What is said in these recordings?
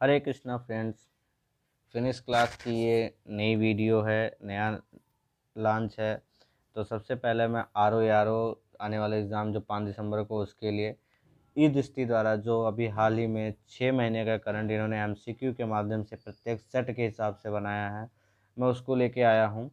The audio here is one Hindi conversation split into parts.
हरे कृष्णा फ्रेंड्स। फिनिश क्लास की ये नई वीडियो है, नया लॉन्च है। तो सबसे पहले मैं आर ओ आने वाले एग्ज़ाम जो 5 दिसंबर को, उसके लिए ई दृष्टि द्वारा जो अभी हाल ही में 6 महीने का करंट इन्होंने एमसीक्यू के माध्यम से प्रत्येक सेट के हिसाब से बनाया है, मैं उसको लेके आया हूँ।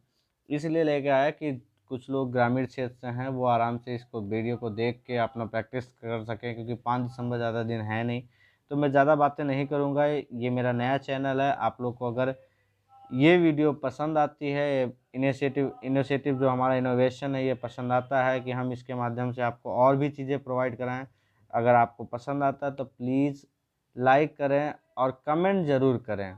इसलिए लेके आया कि कुछ लोग ग्रामीण क्षेत्र से हैं, वो आराम से इसको वीडियो को देख के अपना प्रैक्टिस कर सकें, क्योंकि 5 दिसंबर ज़्यादा दिन है नहीं। तो मैं ज़्यादा बातें नहीं करूँगा, ये मेरा नया चैनल है। आप लोग को अगर ये वीडियो पसंद आती है, इनिशिएटिव जो हमारा इनोवेशन है, ये पसंद आता है कि हम इसके माध्यम से आपको और भी चीज़ें प्रोवाइड कराएं, अगर आपको पसंद आता है तो प्लीज़ लाइक करें और कमेंट ज़रूर करें।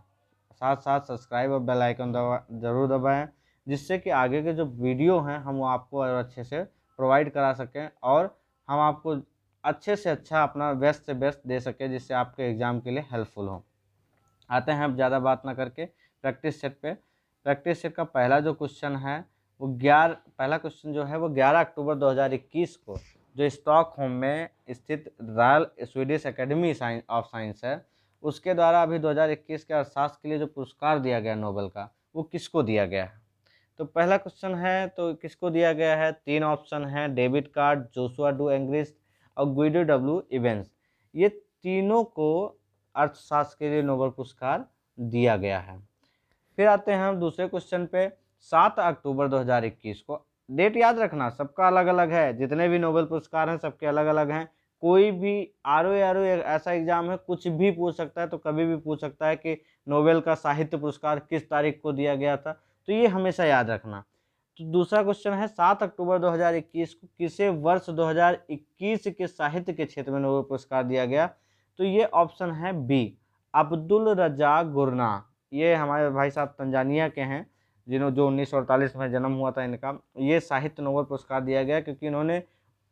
साथ साथ सब्सक्राइब और बेल आइकन ज़रूर दबाएं, जिससे कि आगे के जो वीडियो हैं हम वो आपको और अच्छे से प्रोवाइड करा सकें और हम आपको अच्छे से अच्छा अपना बेस्ट से बेस्ट दे सकें, जिससे आपके एग्ज़ाम के लिए हेल्पफुल हो। आते हैं अब ज़्यादा बात ना करके प्रैक्टिस सेट पे। प्रैक्टिस सेट का पहला जो क्वेश्चन है वो पहला क्वेश्चन जो है वो 11 अक्टूबर 2021 को जो स्टॉकहोम में स्थित royal Swedish academy of science है, उसके द्वारा अभी 2021 के अर्थशास्त्र के लिए जो पुरस्कार दिया गया नोबेल का, वो किसको दिया गया है। तो पहला क्वेश्चन है तो किसको दिया गया है। 3 ऑप्शन हैं, David card, Joshua do Angrist और गुइडो डब्ल्यू इवेंस। ये तीनों को अर्थशास्त्र के लिए नोबेल पुरस्कार दिया गया है। फिर आते हैं हम दूसरे क्वेश्चन पे। 7 अक्टूबर 2021 को, डेट याद रखना सबका अलग अलग है, जितने भी नोबेल पुरस्कार हैं सबके अलग अलग हैं। कोई भी आर ओ ऐसा एग्जाम है, कुछ भी पूछ सकता है, तो कभी भी पूछ सकता है कि नोबेल का साहित्य पुरस्कार किस तारीख को दिया गया था, तो ये हमेशा याद रखना। तो दूसरा क्वेश्चन है 7 अक्टूबर 2021 को किसे वर्ष 2021 के साहित्य के क्षेत्र में नोबेल पुरस्कार दिया गया। तो ये ऑप्शन है बी, अब्दुल रज़ाक गुरना। ये हमारे भाई साहब तंजानिया के हैं, जिन्हों जो 1948 में जन्म हुआ था इनका। ये साहित्य नोबेल पुरस्कार दिया गया क्योंकि इन्होंने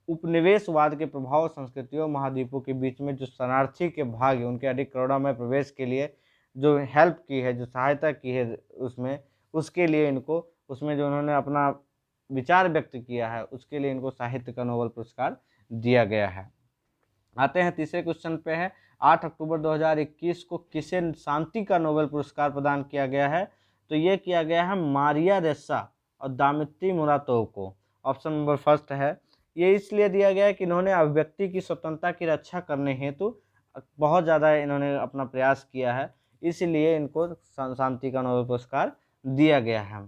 उपनिवेशवाद के प्रभाव संस्कृतियों महाद्वीपों के बीच में जो शरणार्थी के भाग्य उनके अधिक करुणामय प्रवेश के लिए जो हेल्प की है, जो सहायता की है उसमें, उसके लिए इनको, उसमें जो उन्होंने अपना विचार व्यक्त किया है, उसके लिए इनको साहित्य का नोबेल पुरस्कार दिया गया है। आते हैं तीसरे क्वेश्चन पे है, 8 अक्टूबर 2021 को किसे शांति का नोबेल पुरस्कार प्रदान किया गया है। तो ये किया गया है मारिया रेस्सा और दामित्री मुराटोव को। ऑप्शन नंबर फर्स्ट है। ये इसलिए दिया गया है कि इन्होंने अभिव्यक्ति की स्वतंत्रता की रक्षा करने हेतु बहुत ज़्यादा इन्होंने अपना प्रयास किया है, इसलिए इनको शांति का नोबेल पुरस्कार दिया गया है।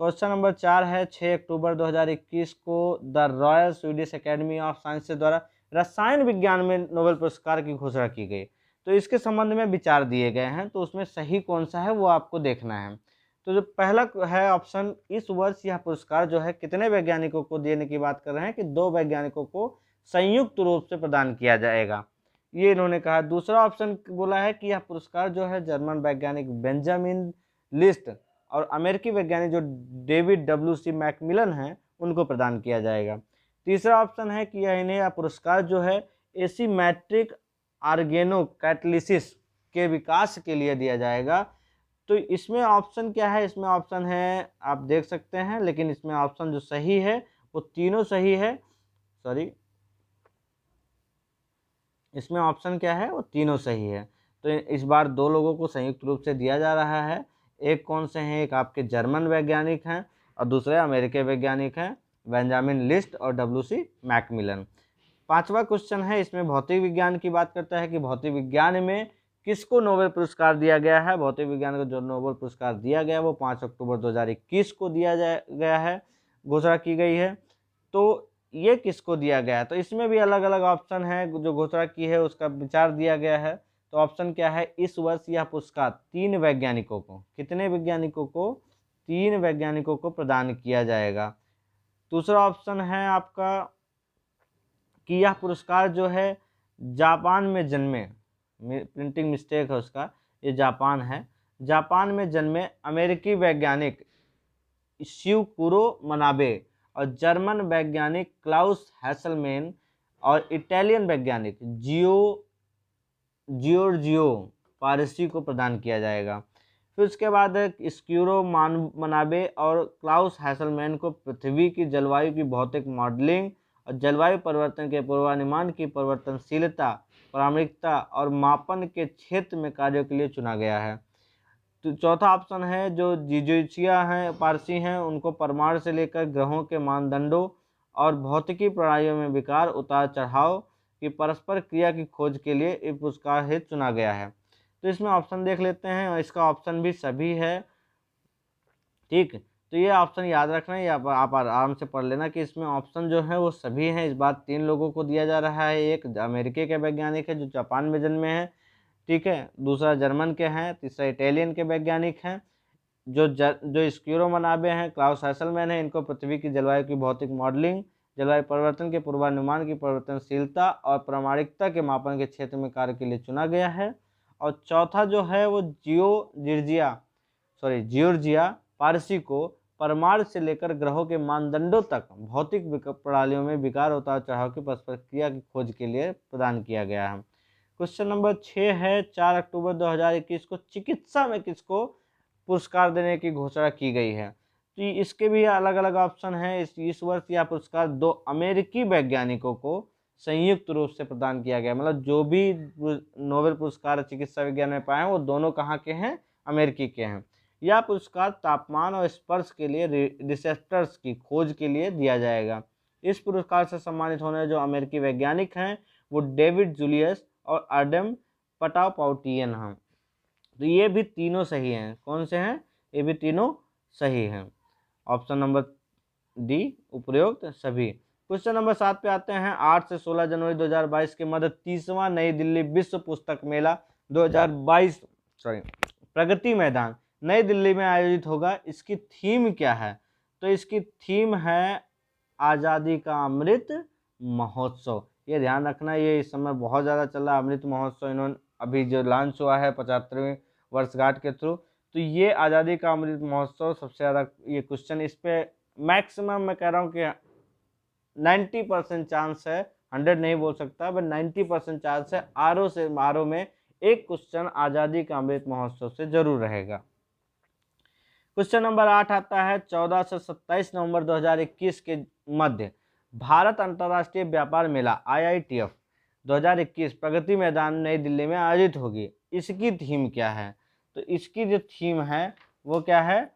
क्वेश्चन नंबर 4 है, 6 अक्टूबर 2021 को the royal Swedish academy of science द्वारा रसायन विज्ञान में नोबेल पुरस्कार की घोषणा की गई। तो इसके संबंध में विचार दिए गए हैं, तो उसमें सही कौन सा है वो आपको देखना है। तो जो पहला है ऑप्शन, इस वर्ष यह पुरस्कार जो है कितने वैज्ञानिकों को देने की बात कर रहे हैं कि 2 वैज्ञानिकों को संयुक्त रूप से प्रदान किया जाएगा, ये इन्होंने कहा। दूसरा ऑप्शन बोला है कि यह पुरस्कार जो है जर्मन वैज्ञानिक बेंजामिन लिस्ट और अमेरिकी वैज्ञानिक जो डेविड डब्ल्यू सी मैकमिलन हैं उनको प्रदान किया जाएगा। तीसरा ऑप्शन है कि यह पुरस्कार जो है एसीमेट्रिक आर्गेनो कैटलिसिस के विकास के लिए दिया जाएगा। तो इसमें ऑप्शन क्या है, इसमें ऑप्शन है आप देख सकते हैं, लेकिन इसमें ऑप्शन जो सही है वो तीनों सही है। सॉरी, इसमें ऑप्शन क्या है, वो तीनों सही है। तो इस बार 2 लोगों को संयुक्त रूप से दिया जा रहा है। एक कौन से हैं, एक आपके जर्मन वैज्ञानिक हैं और दूसरे अमेरिकी वैज्ञानिक हैं, बेंजामिन लिस्ट और डब्ल्यू सी मैकमिलन। पांचवा क्वेश्चन है, इसमें भौतिक विज्ञान की बात करता है कि भौतिक विज्ञान में किसको नोबेल पुरस्कार दिया गया है। भौतिक विज्ञान को जो नोबेल पुरस्कार दिया गया वो 5 अक्टूबर 2021 को दिया गया है, घोषणा की गई है। तो ये किसको दिया गया है, तो इसमें भी अलग अलग ऑप्शन है, जो घोषणा की है उसका विचार दिया गया है। तो ऑप्शन क्या है, इस वर्ष यह पुरस्कार 3 वैज्ञानिकों को, कितने वैज्ञानिकों को, 3 वैज्ञानिकों को प्रदान किया जाएगा। दूसरा ऑप्शन है आपका कि यह पुरस्कार जो है जापान में जन्मे, प्रिंटिंग मिस्टेक है उसका, ये जापान है, जापान में जन्मे अमेरिकी वैज्ञानिक शिवकुरो मनाबे और जर्मन वैज्ञानिक क्लाउस हैसलमेन और इटालियन वैज्ञानिक जियोर्जियो पारसी को प्रदान किया जाएगा। फिर उसके बाद स्क्यूरो मनाबे और क्लाउस हैसलमैन को पृथ्वी की जलवायु की भौतिक मॉडलिंग और जलवायु परिवर्तन के पूर्वानुमान की परिवर्तनशीलता, प्रामाणिकता और मापन के क्षेत्र में कार्यों के लिए चुना गया है। तो चौथा ऑप्शन है जो जियोचिया हैं, पारसी हैं, उनको परमाणु से लेकर ग्रहों के मानदंडों और भौतिकी प्रणालियों में विकार उतार चढ़ाव की परस्पर क्रिया की खोज के लिए इस पुरस्कार हेतु चुना गया है। तो इसमें ऑप्शन देख लेते हैं और इसका ऑप्शन भी सभी है। ठीक, तो ये ऑप्शन याद रखना है, आप आराम से पढ़ लेना कि इसमें ऑप्शन जो है वो सभी हैं। इस बार 3 लोगों को दिया जा रहा है, एक अमेरिकी के वैज्ञानिक है जो जापान में जन्मे हैं, ठीक है, दूसरा जर्मन के हैं, तीसरा इटालियन के वैज्ञानिक हैं जो स्क्यूरो मनाबे हैं, क्लाउस हैसलमैन है, इनको पृथ्वी की जलवायु की भौतिक मॉडलिंग, जलवायु परिवर्तन के पूर्वानुमान की परिवर्तनशीलता और प्रामाणिकता के मापन के क्षेत्र में कार्य के लिए चुना गया है। और चौथा जो है वो जियोर्जिया पारसी को परमाणु से लेकर ग्रहों के मानदंडों तक भौतिक प्रणालियों में विकार उतार चढ़ाव की परस्पर क्रिया की खोज के लिए प्रदान किया गया है। क्वेश्चन नंबर 6 है, 4 अक्टूबर 2021 को चिकित्सा में किसको पुरस्कार देने की घोषणा की गई है? तो इसके भी अलग अलग ऑप्शन हैं। इस वर्ष यह पुरस्कार 2 अमेरिकी वैज्ञानिकों को संयुक्त रूप से प्रदान किया गया, मतलब जो भी नोबेल पुरस्कार चिकित्सा विज्ञान में पाए हैं वो दोनों कहाँ के हैं? अमेरिकी के हैं। यह पुरस्कार तापमान और स्पर्श के लिए रिसेप्टर्स की खोज के लिए दिया जाएगा। इस पुरस्कार से सम्मानित होने जो अमेरिकी वैज्ञानिक हैं वो डेविड जूलियस और एडम पटापाउटियन हैं। तो ये भी तीनों सही हैं। कौन से हैं? ये भी तीनों सही हैं। ऑप्शन नंबर डी उपयुक्त सभी। क्वेश्चन नंबर 7 पे आते हैं। 8 से 16 जनवरी 2022 के मध्य 30वां नई दिल्ली विश्व पुस्तक मेला 2022 प्रगति मैदान नई दिल्ली में आयोजित होगा। इसकी थीम क्या है? तो इसकी थीम है आज़ादी का अमृत महोत्सव। ये ध्यान रखना, ये इस समय बहुत ज़्यादा चल रहा है अमृत महोत्सव। इन्होंने अभी जो लॉन्च हुआ है 75वीं वर्षगांठ के थ्रू, तो ये आज़ादी का अमृत महोत्सव सबसे ज़्यादा ये क्वेश्चन इस पर मैक्सिमम मैं कह रहा हूँ कि 90% चांस है, 100 नहीं बोल सकता बट 90% चांस है आरओ में एक क्वेश्चन आज़ादी का अमृत महोत्सव से जरूर रहेगा। क्वेश्चन नंबर 8 आता है। 14 से 27 नवंबर 2021 के मध्य भारत अंतर्राष्ट्रीय व्यापार मेला IITF 2021 प्रगति मैदान नई दिल्ली में आयोजित होगी। इसकी थीम क्या है? तो इसकी जो थीम है वो क्या है?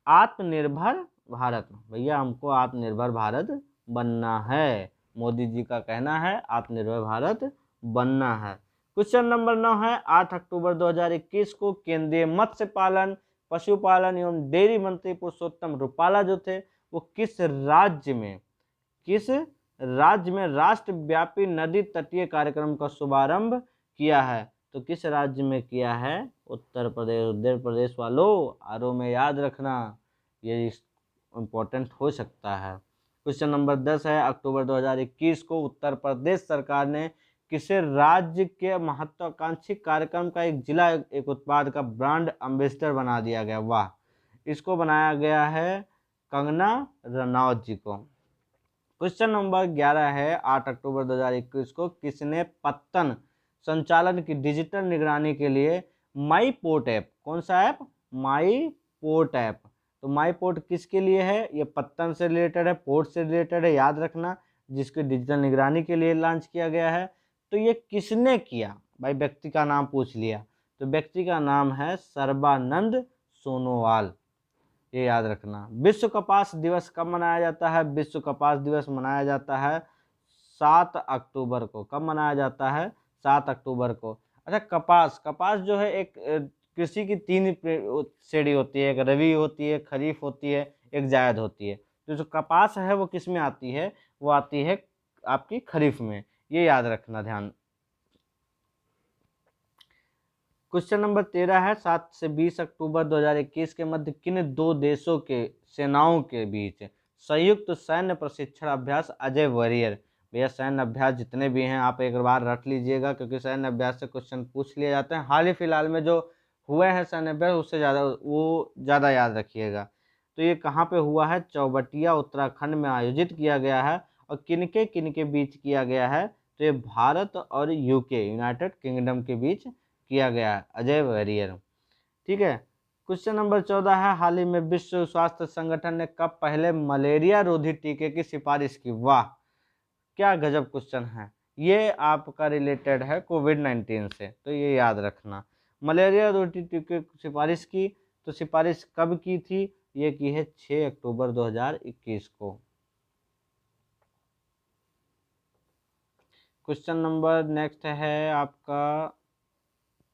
आत्मनिर्भर भारत। भैया हमको आत्मनिर्भर भारत बनना है, मोदी जी का कहना है आत्मनिर्भर भारत बनना है। क्वेश्चन नंबर 9 है। 8 अक्टूबर 2021 को केंद्रीय मत्स्य पालन, पशुपालन एवं डेयरी मंत्री पुरुषोत्तम रूपाला जो थे वो किस राज्य में राष्ट्रव्यापी नदी तटीय कार्यक्रम का शुभारंभ किया है? तो किस राज्य में किया है? उत्तर प्रदेश वालों, आरओ में याद रखना, ये इम्पोर्टेंट हो सकता है। क्वेश्चन नंबर 10 है। अक्टूबर 2021 को उत्तर प्रदेश सरकार ने किसे राज्य के महत्वाकांक्षी कार्यक्रम का एक जिला एक उत्पाद का ब्रांड एम्बेसडर बना दिया गया? वाह, इसको बनाया गया है कंगना रनौत जी को। क्वेश्चन नंबर 11 है। 8 अक्टूबर 2021 को किसने पत्तन संचालन की डिजिटल निगरानी के लिए माई पोर्ट ऐप, कौन सा ऐप? माई पोर्ट ऐप। तो माई पोर्ट किसके लिए है? ये पत्तन से रिलेटेड है, पोर्ट से रिलेटेड है, याद रखना, जिसकी डिजिटल निगरानी के लिए लॉन्च किया गया है। तो ये किसने किया? भाई व्यक्ति का नाम पूछ लिया, तो व्यक्ति का नाम है सर्बानंद सोनोवाल, ये याद रखना। विश्व कपास दिवस कब मनाया जाता है? विश्व कपास दिवस मनाया जाता है 7 अक्टूबर को। कब मनाया जाता है? 7 अक्टूबर को। अच्छा, कपास जो है एक कृषि की 3 श्रेणी होती है, एक रबी होती है, खरीफ होती है, एक जायद होती है। तो जो कपास है वो किस में आती है? वो आती है आपकी खरीफ में, ये याद रखना ध्यान। क्वेश्चन नंबर 13 है। 7 से 20 अक्टूबर 2021 के मध्य किन 2 देशों के सेनाओं के बीच संयुक्त सैन्य प्रशिक्षण अभ्यास अजय वॉरियर? भैया सैन्य अभ्यास जितने भी हैं आप एक बार रट लीजिएगा, क्योंकि सैन्य अभ्यास से क्वेश्चन पूछ लिए जाते हैं। हाल ही फिलहाल में जो हुए हैं सैन्य अभ्यास उससे ज़्यादा याद रखिएगा। तो ये कहाँ पे हुआ है? चौबटिया उत्तराखंड में आयोजित किया गया है। और किनके बीच किया गया है? तो ये भारत और यूके यूनाइटेड किंगडम के बीच किया गया है, अजय वॉरियर। ठीक है। क्वेश्चन नंबर 14 है। हाल ही में विश्व स्वास्थ्य संगठन ने कब पहले मलेरिया रोधी टीके की सिफारिश की? वाह, क्या गजब क्वेश्चन है। ये आपका रिलेटेड है कोविड-19 से, तो ये याद रखना। मलेरिया रोटी टीके की सिफारिश की, तो सिफारिश कब की थी, ये की है 6 अक्टूबर 2021 को। क्वेश्चन नंबर नेक्स्ट है आपका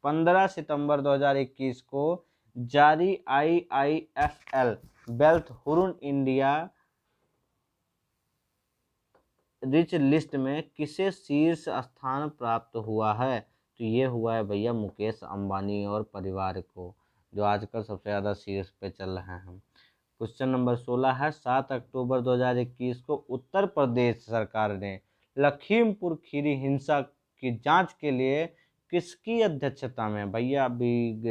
15 सितंबर 2021 को जारी IIFL wealth Hurun India rich list में किसे शीर्ष स्थान प्राप्त हुआ है, तो ये हुआ है भैया मुकेश अंबानी और परिवार को, जो आजकल सबसे ज़्यादा शीर्ष पे चल रहे हैं। क्वेश्चन नंबर 16 है 7 अक्टूबर 2021 को उत्तर प्रदेश सरकार ने लखीमपुर खीरी हिंसा की जांच के लिए किसकी अध्यक्षता में, भैया अभी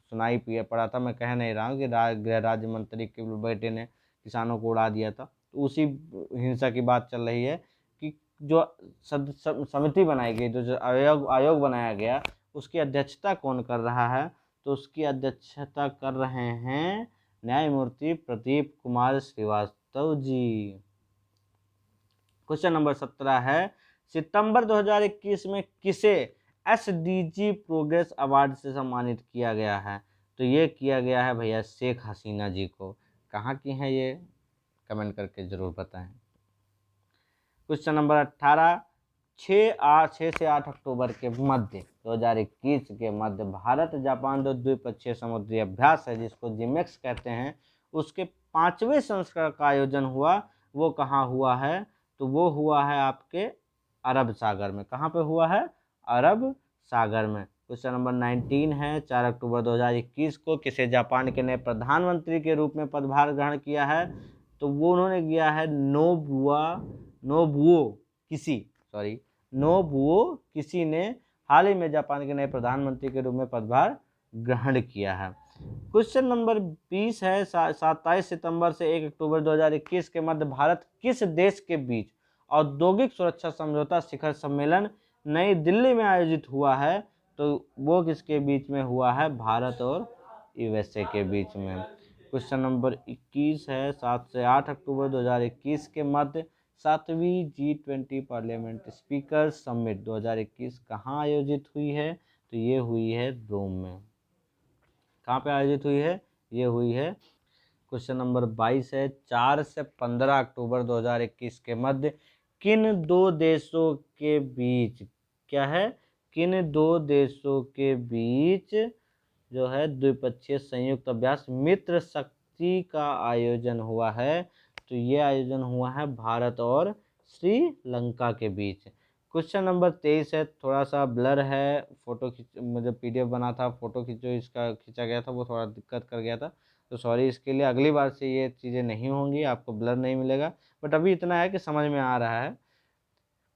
सुनाई पड़ा था, मैं कह नहीं रहा हूँ कि गृह राज्य मंत्री के बेटे ने किसानों को उड़ा दिया था, तो उसी हिंसा की बात चल रही है कि जो समिति बनाई गई, जो आयोग बनाया गया, उसकी अध्यक्षता कौन कर रहा है, तो उसकी अध्यक्षता कर रहे हैं न्यायमूर्ति प्रदीप कुमार श्रीवास्तव जी। क्वेश्चन नंबर 17 है सितंबर 2021 में किसे SDG प्रोग्रेस अवार्ड से सम्मानित किया गया है, तो ये किया गया है भैया शेख हसीना जी को। कहाँ की हैं ये, कमेंट करके जरूर बताएं। क्वेश्चन नंबर 18 6 से 8 अक्टूबर के मध्य 2021 के मध्य भारत जापान द्विपक्षीय समुद्री अभ्यास है, जिसको जिमेक्स कहते हैं, उसके 5वें संस्करण का आयोजन हुआ, वो कहाँ हुआ है, तो वो हुआ है आपके अरब सागर में। कहाँ पे हुआ है, अरब सागर में। क्वेश्चन नंबर 19 है 4 अक्टूबर 2021 को किसे जापान के नए प्रधानमंत्री के रूप में पदभार ग्रहण किया है, तो वो उन्होंने किया है नोबुओ किसी ने हाल ही में जापान के नए प्रधानमंत्री के रूप में पदभार ग्रहण किया है। क्वेश्चन नंबर 20 है 27 सितंबर से 1 अक्टूबर 2021 के मध्य भारत किस देश के बीच औद्योगिक सुरक्षा समझौता शिखर सम्मेलन नई दिल्ली में आयोजित हुआ है, तो वो किसके बीच में हुआ है, भारत और USA के बीच में। क्वेश्चन नंबर 21 है 7 से 8 अक्टूबर 2021 के मध्य 7वीं G20 पार्लियामेंट स्पीकर समिट 2021 कहाँ आयोजित हुई है, तो ये हुई है रोम में। कहाँ पे आयोजित हुई है, ये हुई है। क्वेश्चन नंबर 22 है 4 से 15 अक्टूबर 2021 के मध्य किन दो देशों के बीच, क्या है, किन दो देशों के बीच जो है द्विपक्षीय संयुक्त अभ्यास मित्र शक्ति का आयोजन हुआ है, तो ये आयोजन हुआ है भारत और श्रीलंका के बीच। क्वेश्चन नंबर 23 है, थोड़ा सा ब्लर है, फोटो खींच मुझे PDF बना था, फोटो खींचो इसका खींचा गया था, वो थोड़ा दिक्कत कर गया था, तो सॉरी इसके लिए। अगली बार से ये चीज़ें नहीं होंगी, आपको ब्लर नहीं मिलेगा, बट अभी इतना है कि समझ में आ रहा है।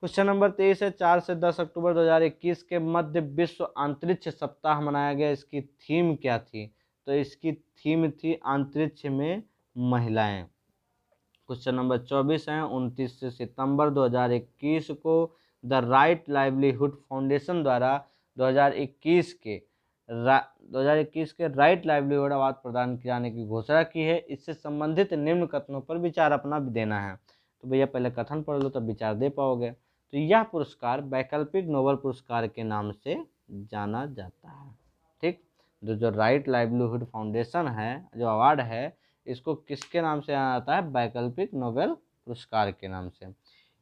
क्वेश्चन नंबर 23 है 4 से 10 अक्टूबर 2021 के मध्य विश्व अंतरिक्ष सप्ताह मनाया गया, इसकी थीम क्या थी, तो इसकी थीम थी अंतरिक्ष में महिलाएं। क्वेश्चन नंबर 24 है 29 सितंबर 2021 को द राइट लाइवलीहुड फाउंडेशन द्वारा 2021 के राइट लाइवलीहुड अवार्ड प्रदान किए जाने की घोषणा की है, इससे संबंधित निम्न कथनों पर विचार अपना देना है। तो भैया पहले कथन पढ़ लो तब विचार दे पाओगे। तो यह पुरस्कार वैकल्पिक नोबेल पुरस्कार के नाम से जाना जाता है। ठीक, जो राइट लाइवलीहुड फाउंडेशन है, जो अवार्ड है, इसको किसके नाम से जाना जाता है, वैकल्पिक नोबेल पुरस्कार के नाम से।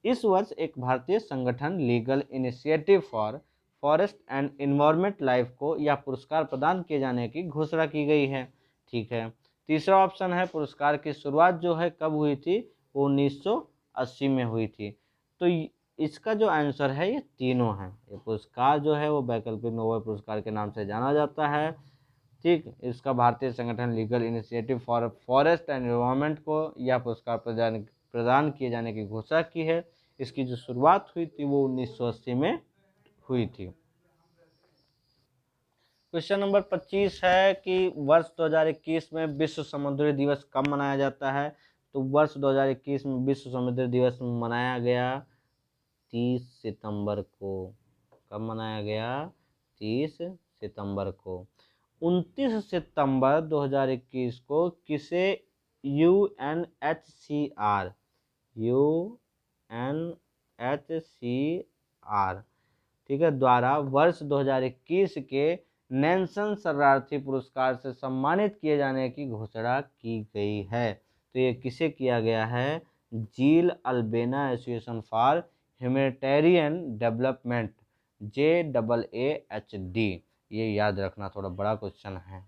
इस वर्ष एक भारतीय संगठन legal initiative for forest and environment life को यह पुरस्कार प्रदान किए जाने की घोषणा की गई है। ठीक है, तीसरा ऑप्शन है पुरस्कार की शुरुआत जो है कब हुई थी, वो 1980 में हुई थी। तो इसका जो आंसर है ये तीनों है। ये पुरस्कार जो है वो वैकल्पिक नोबेल पुरस्कार के नाम से जाना जाता है। ठीक, इसका भारतीय संगठन legal initiative for forest and environment को यह पुरस्कार प्रदान किए जाने की घोषणा की है। इसकी जो शुरुआत हुई थी वो 1980 में हुई थी। क्वेश्चन नंबर 25 है कि वर्ष 2021 में विश्व समुद्री दिवस कब मनाया जाता है, तो वर्ष 2021 में विश्व समुद्री दिवस मनाया गया 30 सितंबर को। कब मनाया गया, 30 सितंबर को। 29 सितंबर 2021 को किसे UNHCR UNHCR, ठीक है, द्वारा वर्ष 2021 के नेल्सन शरणार्थी पुरस्कार से सम्मानित किए जाने की घोषणा की गई है। तो ये किसे किया गया है? जील अल्बेना association for humanitarian development, JAAHD। ये याद रखना, थोड़ा बड़ा क्वेश्चन है।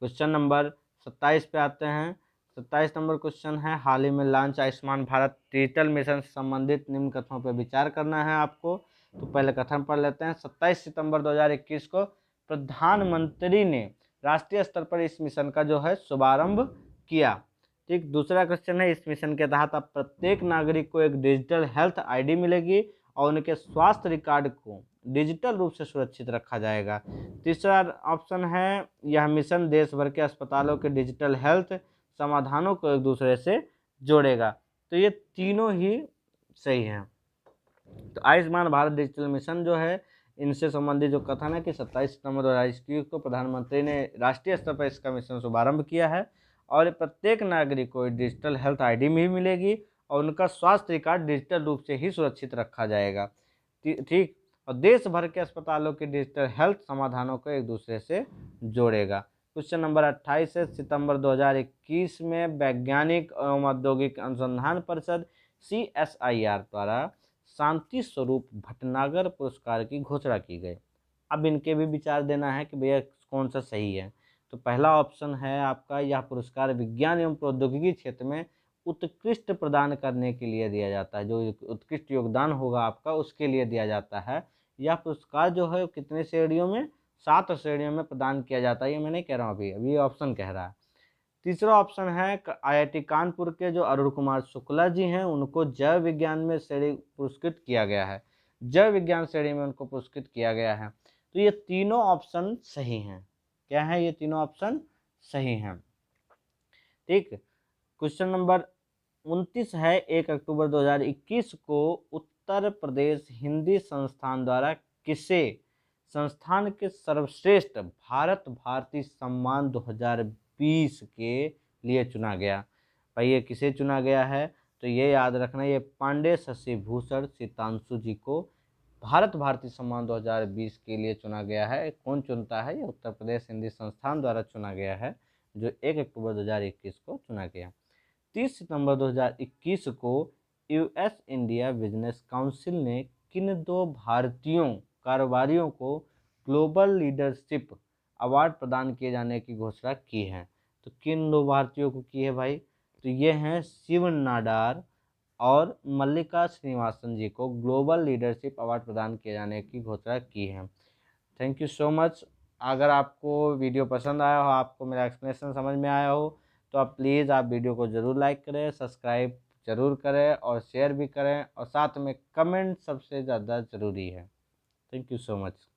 क्वेश्चन नंबर 27 पे आते हैं। 27 नंबर क्वेश्चन है, हाल ही में launch Ayushman Bharat digital mission से संबंधित निम्न कथनों पर विचार करना है आपको। तो पहले कथन पढ़ लेते हैं। 27 सितंबर 2021 को प्रधानमंत्री ने राष्ट्रीय स्तर पर इस मिशन का जो है शुभारंभ किया। ठीक, दूसरा क्वेश्चन है, इस मिशन के तहत अब प्रत्येक नागरिक को एक डिजिटल हेल्थ आईडी मिलेगी और उनके स्वास्थ्य रिकॉर्ड को डिजिटल रूप से सुरक्षित रखा जाएगा। तीसरा ऑप्शन है, यह मिशन देश भर के अस्पतालों के डिजिटल हेल्थ समाधानों को एक दूसरे से जोड़ेगा। तो ये तीनों ही सही हैं। तो आयुष्मान भारत डिजिटल मिशन जो है, इनसे संबंधित जो कथन है कि 27 सितंबर 2021 को प्रधानमंत्री ने राष्ट्रीय स्तर पर इसका मिशन शुभारंभ किया है और प्रत्येक नागरिक को डिजिटल हेल्थ आईडी भी मिलेगी और उनका स्वास्थ्य रिकॉर्ड डिजिटल रूप से ही सुरक्षित रखा जाएगा। ठीक, और देश भर के अस्पतालों के डिजिटल हेल्थ समाधानों को एक दूसरे से जोड़ेगा। क्वेश्चन नंबर 28 है, सितंबर 2021 में वैज्ञानिक एवं औद्योगिक अनुसंधान परिषद CSIR द्वारा शांति स्वरूप भटनागर पुरस्कार की घोषणा की गई। अब इनके भी विचार देना है कि भैया कौन सा सही है। तो पहला ऑप्शन है आपका, यह पुरस्कार विज्ञान एवं प्रौद्योगिकी क्षेत्र में उत्कृष्ट प्रदान करने के लिए दिया जाता है। जो उत्कृष्ट योगदान होगा आपका, उसके लिए दिया जाता है। यह पुरस्कार जो है कितने श्रेणियों में? 7 श्रेणियों में प्रदान किया जाता है। ये मैं नहीं कह रहा हूँ, अभी ऑप्शन कह रहा है। तीसरा ऑप्शन है, IIT कानपुर के जो अरुण कुमार शुक्ला जी हैं, उनको जैव विज्ञान में श्रेणी पुरस्कृत किया गया है। जैव विज्ञान श्रेणी में उनको पुरस्कृत किया गया है। तो ये तीनों ऑप्शन सही हैं। क्या है? ये तीनों ऑप्शन सही हैं। ठीक, क्वेश्चन नंबर 29 है, 1 अक्टूबर 2021 को उत्तर प्रदेश हिंदी संस्थान द्वारा किसे संस्थान के सर्वश्रेष्ठ भारत भारती सम्मान 2020 के लिए चुना गया? भाई ये किसे चुना गया है? तो ये याद रखना, ये पांडे शशि भूषण सितांशु जी को भारत भारती सम्मान 2020 के लिए चुना गया है। कौन चुनता है? ये उत्तर प्रदेश हिंदी संस्थान द्वारा चुना गया है, जो 1 अक्टूबर 2021 को चुना गया। 30 सितंबर 2021 को US इंडिया बिजनेस काउंसिल ने किन 2 भारतीयों कारोबारियों को ग्लोबल लीडरशिप अवार्ड प्रदान किए जाने की घोषणा की है? तो किन 2 भारतीयों को की है भाई? तो ये हैं शिव नाडार और मल्लिका श्रीनिवासन जी को ग्लोबल लीडरशिप अवार्ड प्रदान किए जाने की घोषणा की है। Thank you so much. अगर आपको वीडियो पसंद आया हो, आपको मेरा एक्सप्लेनेशन समझ में आया हो, तो आप प्लीज़ आप वीडियो को ज़रूर लाइक करें, सब्सक्राइब ज़रूर करें और शेयर भी करें, और साथ में कमेंट सबसे ज़्यादा ज़रूरी है। Thank you so much.